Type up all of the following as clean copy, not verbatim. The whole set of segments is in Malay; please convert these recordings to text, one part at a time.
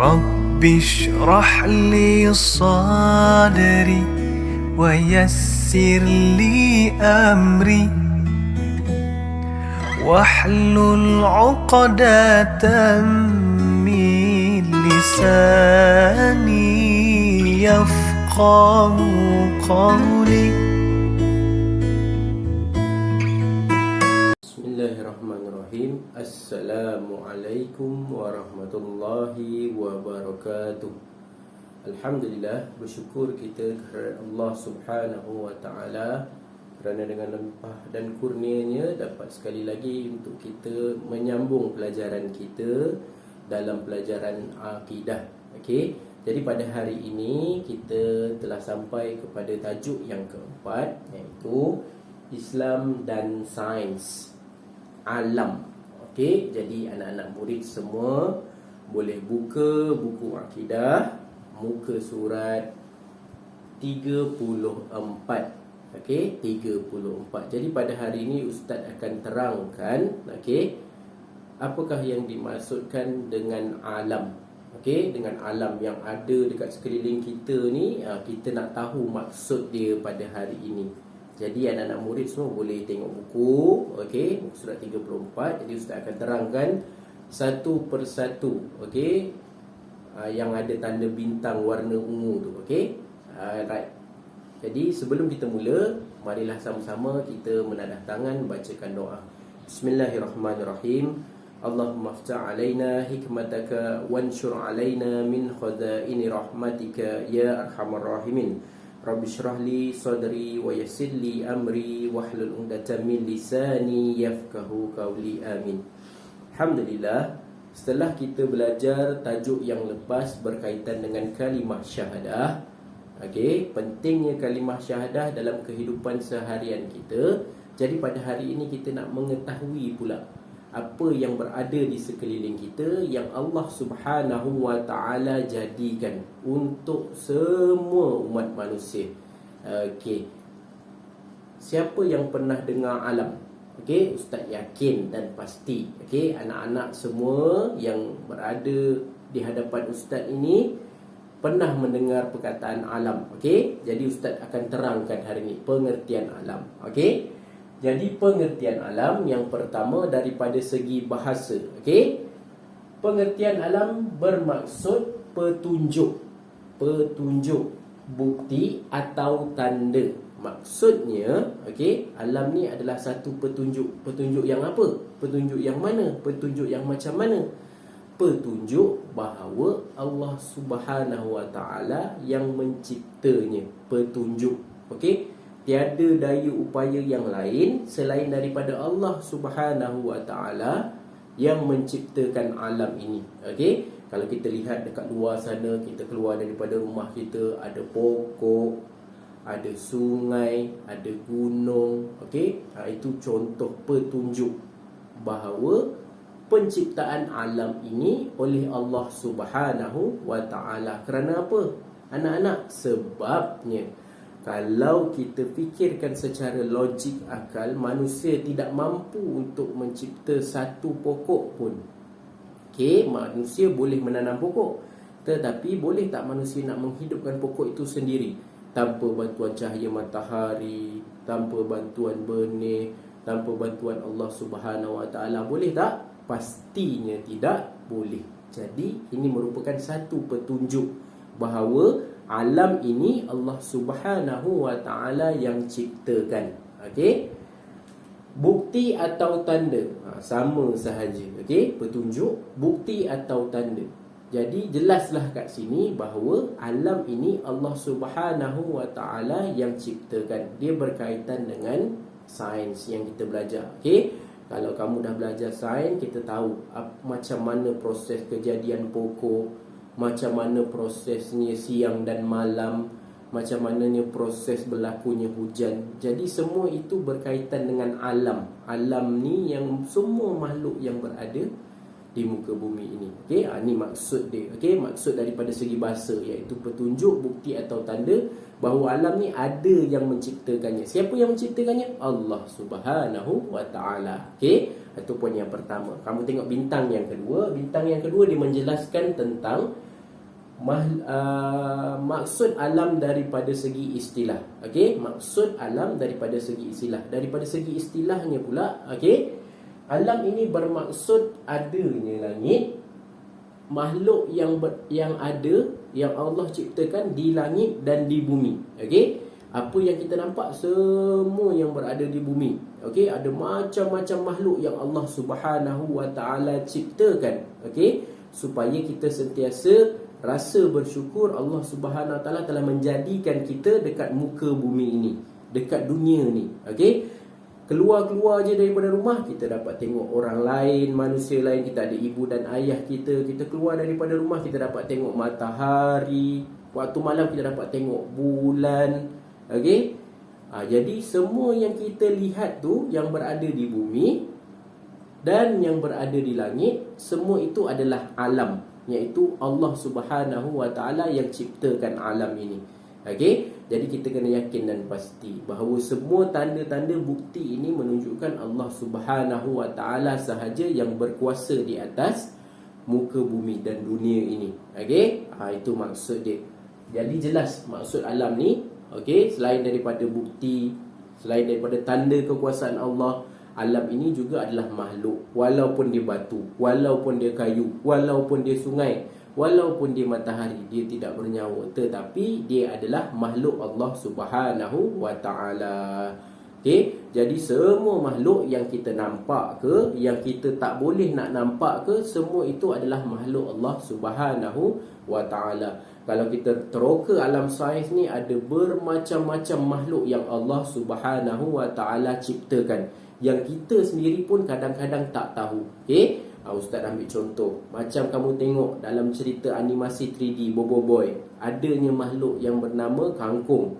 رب اشرح لي صدري ويسر لي أمري واحلل عقدة من لساني يفقه قولي. Bismillahirrahmanirrahim. Assalamualaikum warahmatullahi wabarakatuh. Alhamdulillah, bersyukur kita kepada Allah Subhanahu wa taala kerana dengan limpah dan kurnianya dapat sekali lagi untuk kita menyambung pelajaran kita dalam pelajaran akidah. Okey. Jadi pada hari ini kita telah sampai kepada tajuk yang keempat, iaitu Islam dan Sains Alam. Okey, jadi anak-anak murid semua boleh buka buku akidah muka surat 34. Okey, 34. Jadi pada hari ini ustaz akan terangkan apakah yang dimaksudkan dengan alam. Okey, dengan alam yang ada dekat sekeliling kita ni, kita nak tahu maksud dia pada hari ini. Jadi anak-anak murid semua boleh tengok buku, okey, muka surat 34. Jadi ustaz akan terangkan satu persatu, okey, yang ada tanda bintang warna ungu tu, okey. Right. Jadi sebelum kita mula, marilah sama-sama kita menadah tangan bacakan doa. Bismillahirrahmanirrahim. Allahumma aftah alaina hikmataka wanshur alaina min khazaini rahmatika ya arhamar rahimin. Rabbi shrah li sadri wa yassir li amri wahlul 'uqdatam min lisani yafqahu qawli. Amin. Alhamdulillah, setelah kita belajar tajuk yang lepas berkaitan dengan kalimah syahadah, okey, pentingnya kalimah syahadah dalam kehidupan seharian kita. Jadi pada hari ini kita nak mengetahui pula apa yang berada di sekeliling kita yang Allah Subhanahu wa taala jadikan untuk semua umat manusia. Okey. Siapa yang pernah dengar alam? Okey, ustaz yakin dan pasti, okey, anak-anak semua yang berada di hadapan ustaz ini pernah mendengar perkataan alam. Okey, jadi ustaz akan terangkan hari ini pengertian alam. Okey. Jadi pengertian alam yang pertama daripada segi bahasa. Okey. Pengertian alam bermaksud petunjuk. Petunjuk, bukti atau tanda. Maksudnya, okey, alam ni adalah satu petunjuk. Petunjuk yang apa? Petunjuk yang mana? Petunjuk yang macam mana? Petunjuk bahawa Allah Subhanahu wa taala yang menciptanya. Petunjuk. Okey. Tiada daya upaya yang lain selain daripada Allah Subhanahu wa taala yang menciptakan alam ini. Okey, kalau kita lihat dekat luar sana, kita keluar daripada rumah kita, ada pokok, ada sungai, ada gunung. Okey, itu contoh petunjuk bahawa penciptaan alam ini oleh Allah Subhanahu wa taala. Kerana apa? Anak-anak, sebabnya kalau kita fikirkan secara logik akal, manusia tidak mampu untuk mencipta satu pokok pun. Okey, manusia boleh menanam pokok, tetapi boleh tak manusia nak menghidupkan pokok itu sendiri tanpa bantuan cahaya matahari, tanpa bantuan benih, tanpa bantuan Allah Subhanahu wa taala? Boleh tak? Pastinya tidak boleh. Jadi ini merupakan satu petunjuk bahawa alam ini Allah Subhanahu wa taala yang ciptakan. Okey. Bukti atau tanda, sama sahaja. Okey, petunjuk, bukti atau tanda. Jadi jelaslah kat sini bahawa alam ini Allah Subhanahu wa taala yang ciptakan. Dia berkaitan dengan sains yang kita belajar. Okey. Kalau kamu dah belajar sains, kita tahu macam mana proses kejadian pokok, macam mana prosesnya siang dan malam, macam mananya proses berlakunya hujan. Jadi semua itu berkaitan dengan alam. Alam ni yang semua makhluk yang berada di muka bumi ini. Okey, ini maksud dia. Okey, maksud daripada segi bahasa, iaitu petunjuk, bukti atau tanda bahawa alam ni ada yang menciptakannya. Siapa yang menciptakannya? Allah Subhanahu wa taala. Okey, itu poin yang pertama. Kamu tengok bintang yang kedua. Bintang yang kedua dia menjelaskan tentang maksud alam daripada segi istilah. Okey, maksud alam daripada segi istilah. Daripada segi istilahnya pula, okey, alam ini bermaksud adanya langit, makhluk yang ada, yang Allah ciptakan di langit dan di bumi. Okey, apa yang kita nampak semua yang berada di bumi. Okey, ada macam-macam makhluk yang Allah Subhanahu wa taala ciptakan. Okey, supaya kita sentiasa rasa bersyukur Allah Subhanahu wa taala telah menjadikan kita dekat muka bumi ini, dekat dunia ni. Okey, keluar-keluar je daripada rumah, kita dapat tengok orang lain, manusia lain. Kita ada ibu dan ayah kita. Kita keluar daripada rumah, kita dapat tengok matahari. Waktu malam kita dapat tengok bulan. Okey, jadi semua yang kita lihat tu, yang berada di bumi dan yang berada di langit, semua itu adalah alam, iaitu Allah Subhanahu wa taala yang ciptakan alam ini. Okey, jadi kita kena yakin dan pasti bahawa semua tanda-tanda bukti ini menunjukkan Allah Subhanahu wa taala sahaja yang berkuasa di atas muka bumi dan dunia ini. Okey, itu maksud dia. Jadi jelas maksud alam ni. Okey, selain daripada bukti, selain daripada tanda kekuasaan Allah, alam ini juga adalah makhluk. Walaupun dia batu, walaupun dia kayu, walaupun dia sungai, walaupun dia matahari, dia tidak bernyawa, tetapi dia adalah makhluk Allah Subhanahu wa taala. Okey, jadi semua makhluk yang kita nampak ke, yang kita tak boleh nak nampak ke, semua itu adalah makhluk Allah Subhanahu wa taala. Kalau kita teroka alam sains ni, ada bermacam-macam makhluk yang Allah Subhanahu wa taala ciptakan, yang kita sendiri pun kadang-kadang tak tahu. Okey, Ustaz ambil contoh, macam kamu tengok dalam cerita animasi 3D Bobo Boy, adanya makhluk yang bernama kangkung.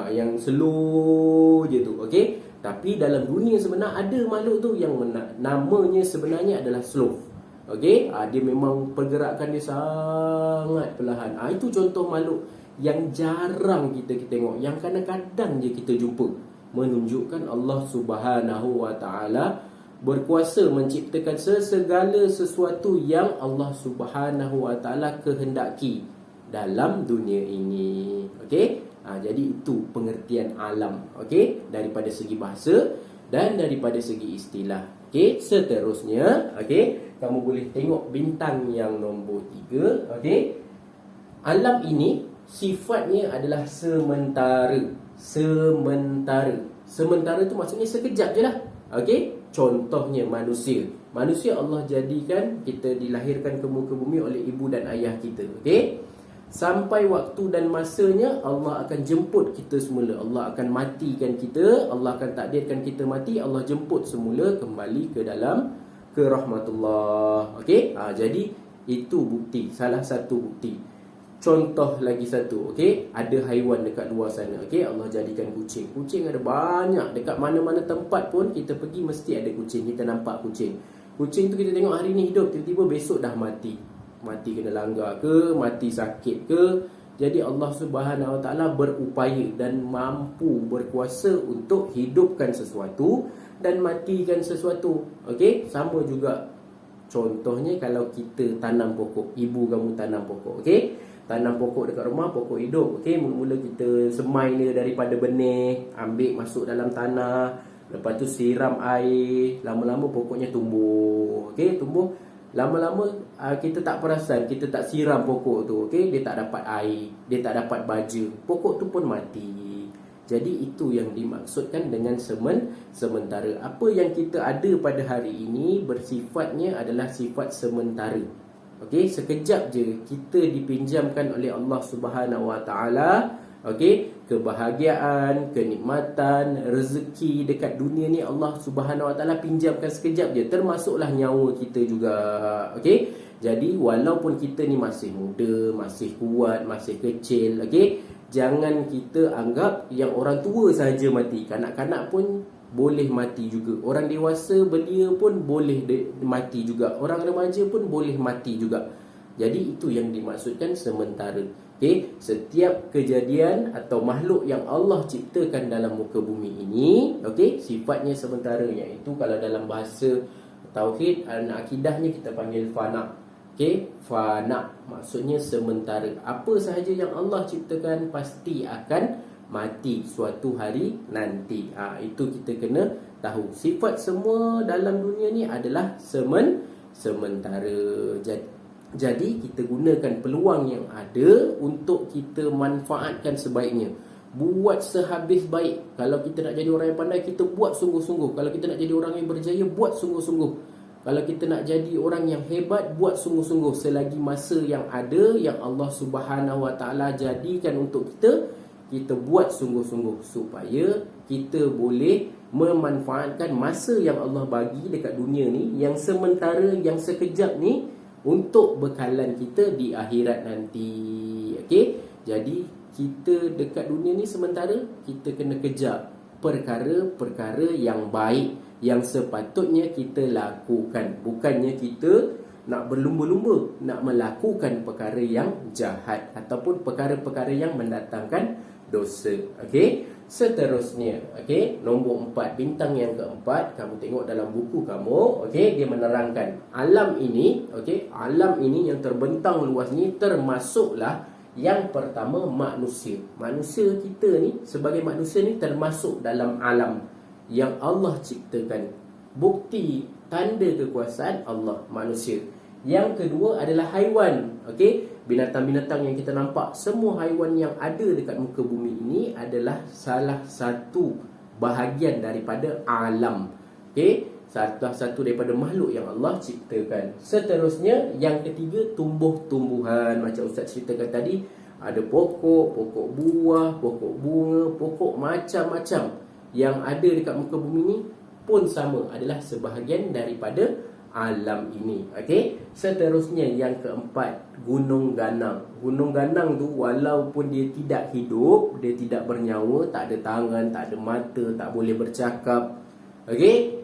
Yang slow je tu. Okey, tapi dalam dunia sebenar ada makhluk tu yang namanya sebenarnya adalah sloth. Okey, dia memang pergerakan dia sangat perlahan. Itu contoh makhluk yang jarang kita tengok, yang kadang-kadang je kita jumpa, menunjukkan Allah Subhanahu wa taala berkuasa menciptakan segala sesuatu yang Allah Subhanahu wa taala kehendaki dalam dunia ini. Okey, jadi itu pengertian alam. Okey, daripada segi bahasa dan daripada segi istilah. Okey, seterusnya, okey, kamu boleh tengok bintang yang nombor 3. Okey, alam ini sifatnya adalah sementara. Sementara tu maksudnya sekejap je lah. Okey, contohnya manusia. Manusia Allah jadikan kita dilahirkan ke muka bumi oleh ibu dan ayah kita. Okey, sampai waktu dan masanya Allah akan jemput kita semula. Allah akan matikan kita, Allah akan takdirkan kita mati, Allah jemput semula kembali ke dalam rahmatullah. Okey, jadi itu bukti, salah satu bukti. Contoh lagi satu, okey, ada haiwan dekat luar sana. Okey, Allah jadikan kucing. Kucing ada banyak, dekat mana-mana tempat pun kita pergi mesti ada kucing. Kita nampak kucing. Kucing tu kita tengok hari ni hidup, tiba-tiba besok dah mati. Mati kena langgar ke, mati sakit ke. Jadi Allah Subhanahu wa taala berupaya dan mampu, berkuasa untuk hidupkan sesuatu dan matikan sesuatu. Okey, sama juga contohnya kalau kita tanam pokok. Ibu kamu tanam pokok, okey, tanam pokok dekat rumah, pokok hidup. Okey, mula-mula kita semai dia daripada benih, ambil masuk dalam tanah, lepas tu siram air, lama-lama pokoknya tumbuh. Okey, tumbuh. Lama-lama kita tak perasan, kita tak siram pokok tu, okey, dia tak dapat air, dia tak dapat baja, pokok tu pun mati. Jadi itu yang dimaksudkan dengan sementara. Apa yang kita ada pada hari ini bersifatnya adalah sifat sementara. Okey, sekejap je kita dipinjamkan oleh Allah Subhanahu wa taala. Okey, kebahagiaan, kenikmatan, rezeki dekat dunia ni Allah Subhanahu wa taala pinjamkan sekejap je, termasuklah nyawa kita juga. Okey, jadi walaupun kita ni masih muda, masih kuat, masih kecil, okey, jangan kita anggap yang orang tua saja mati. Kanak-kanak pun boleh mati juga. Orang dewasa belia pun boleh mati juga. Orang remaja pun boleh mati juga. Jadi itu yang dimaksudkan sementara. Okey, setiap kejadian atau makhluk yang Allah ciptakan dalam muka bumi ini, okey, sifatnya sementara, iaitu kalau dalam bahasa tauhid dan akidahnya kita panggil fana. Okey, fana maksudnya sementara. Apa sahaja yang Allah ciptakan pasti akan mati suatu hari nanti. Itu kita kena tahu. Sifat semua dalam dunia ni adalah sementara. Jadi kita gunakan peluang yang ada untuk kita manfaatkan sebaiknya. Buat sehabis baik. Kalau kita nak jadi orang yang pandai, kita buat sungguh-sungguh. Kalau kita nak jadi orang yang berjaya, buat sungguh-sungguh. Kalau kita nak jadi orang yang hebat, buat sungguh-sungguh. Selagi masa yang ada, yang Allah Subhanahu Wa Taala jadikan untuk kita, kita buat sungguh-sungguh supaya kita boleh memanfaatkan masa yang Allah bagi dekat dunia ni, yang sementara, yang sekejap ni, untuk bekalan kita di akhirat nanti. Okey? Jadi kita dekat dunia ni sementara, kita kena kejar perkara-perkara yang baik yang sepatutnya kita lakukan. Bukannya kita nak berlumba-lumba nak melakukan perkara yang jahat ataupun perkara-perkara yang mendatangkan dosa. Okey, seterusnya, okey, nombor 4, bintang yang keempat, kamu tengok dalam buku kamu, okey, dia menerangkan alam ini, okey, alam ini yang terbentang luas ni termasuklah yang pertama manusia. Manusia kita ni sebagai manusia ni termasuk dalam alam yang Allah ciptakan. Bukti tanda kekuasaan Allah, manusia. Yang kedua adalah haiwan. Okey, binatang-binatang yang kita nampak, semua haiwan yang ada dekat muka bumi ini adalah salah satu bahagian daripada alam. Okey, salah satu daripada makhluk yang Allah ciptakan. Seterusnya, yang ketiga, tumbuh-tumbuhan. Macam Ustaz ceritakan tadi, ada pokok, pokok buah, pokok bunga, pokok macam-macam yang ada dekat muka bumi ni pun sama, adalah sebahagian daripada alam ini. Okey, seterusnya yang keempat, gunung ganang. Gunung ganang tu walaupun dia tidak hidup, dia tidak bernyawa, tak ada tangan, tak ada mata, tak boleh bercakap. Okey,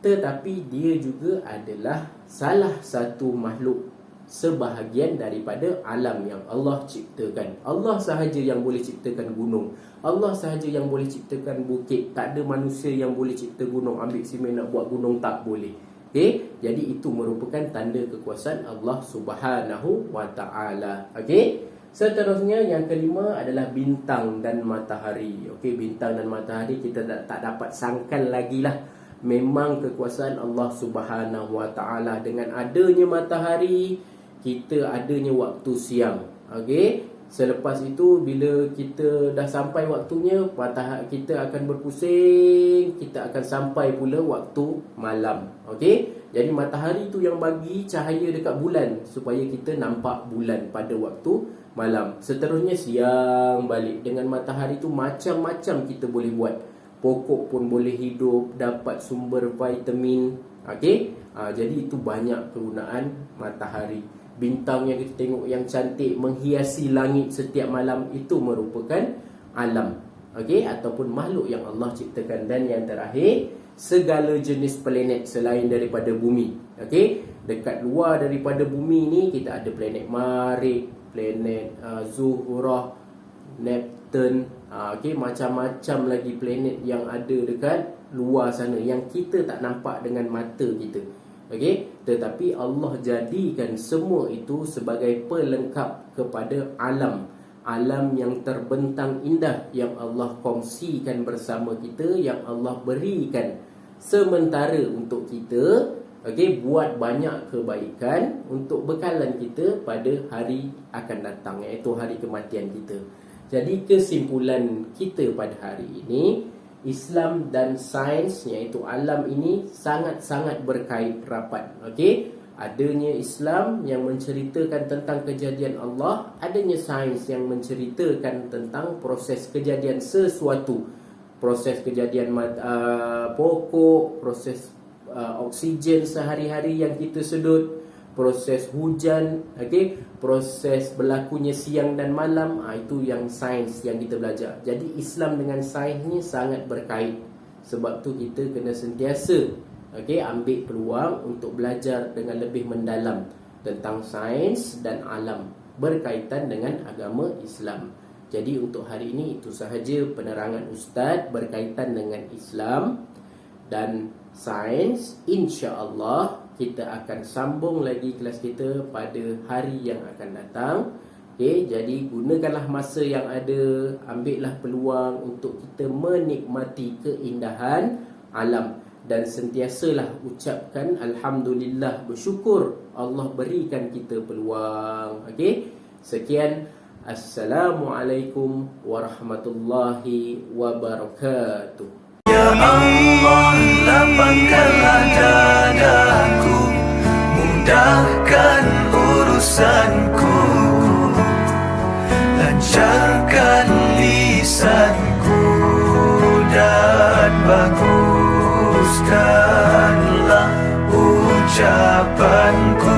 tetapi dia juga adalah salah satu makhluk sebahagian daripada alam yang Allah ciptakan. Allah sahaja yang boleh ciptakan gunung. Allah sahaja yang boleh ciptakan bukit. Tak ada manusia yang boleh cipta gunung. Ambil simen nak buat gunung, tak boleh. Okey, jadi itu merupakan tanda kekuasaan Allah Subhanahu Wa Taala. Okey, seterusnya yang kelima adalah bintang dan matahari. Okey, bintang dan matahari kita tak dapat sangkal lagi lah. Memang kekuasaan Allah Subhanahu Wa Taala. Dengan adanya matahari, kita adanya waktu siang. Okey, selepas itu bila kita dah sampai waktunya, matahari kita akan berpusing, kita akan sampai pula waktu malam. Okey, jadi matahari tu yang bagi cahaya dekat bulan supaya kita nampak bulan pada waktu malam. Seterusnya siang balik. Dengan matahari tu macam-macam kita boleh buat. Pokok pun boleh hidup, dapat sumber vitamin. Okey, jadi itu banyak kegunaan matahari. Bintang yang kita tengok yang cantik menghiasi langit setiap malam, itu merupakan alam, okey, ataupun makhluk yang Allah ciptakan. Dan yang terakhir, segala jenis planet selain daripada bumi. Okey, dekat luar daripada bumi ni kita ada planet Marikh, planet Zuhrah, Neptune, okey, macam-macam lagi planet yang ada dekat luar sana yang kita tak nampak dengan mata kita. Okey, tetapi Allah jadikan semua itu sebagai pelengkap kepada alam. Alam yang terbentang indah yang Allah kongsikan bersama kita, yang Allah berikan sementara untuk kita. Okey, buat banyak kebaikan untuk bekalan kita pada hari akan datang, iaitu hari kematian kita. Jadi kesimpulan kita pada hari ini, Islam dan sains, iaitu alam ini, sangat-sangat berkait rapat. Okey, adanya Islam yang menceritakan tentang kejadian Allah, adanya sains yang menceritakan tentang proses kejadian sesuatu. Proses kejadian pokok, proses oksigen sehari-hari yang kita sedut, proses hujan, okey, proses berlakunya siang dan malam. Itu yang sains yang kita belajar. Jadi Islam dengan sains ni sangat berkait. Sebab tu kita kena sentiasa, okey, ambil peluang untuk belajar dengan lebih mendalam tentang sains dan alam berkaitan dengan agama Islam. Jadi untuk hari ini itu sahaja penerangan Ustaz berkaitan dengan Islam dan sains. InsyaAllah kita akan sambung lagi kelas kita pada hari yang akan datang. Okay, jadi gunakanlah masa yang ada, ambillah peluang untuk kita menikmati keindahan alam dan sentiasalah ucapkan alhamdulillah, bersyukur Allah berikan kita peluang. Okey, sekian, assalamualaikum warahmatullahi wabarakatuh. Ya Allah, lapangkanlah dadaku, mudahkan urusanku, lancarkan lisanku, dan baguskanlah ucapanku.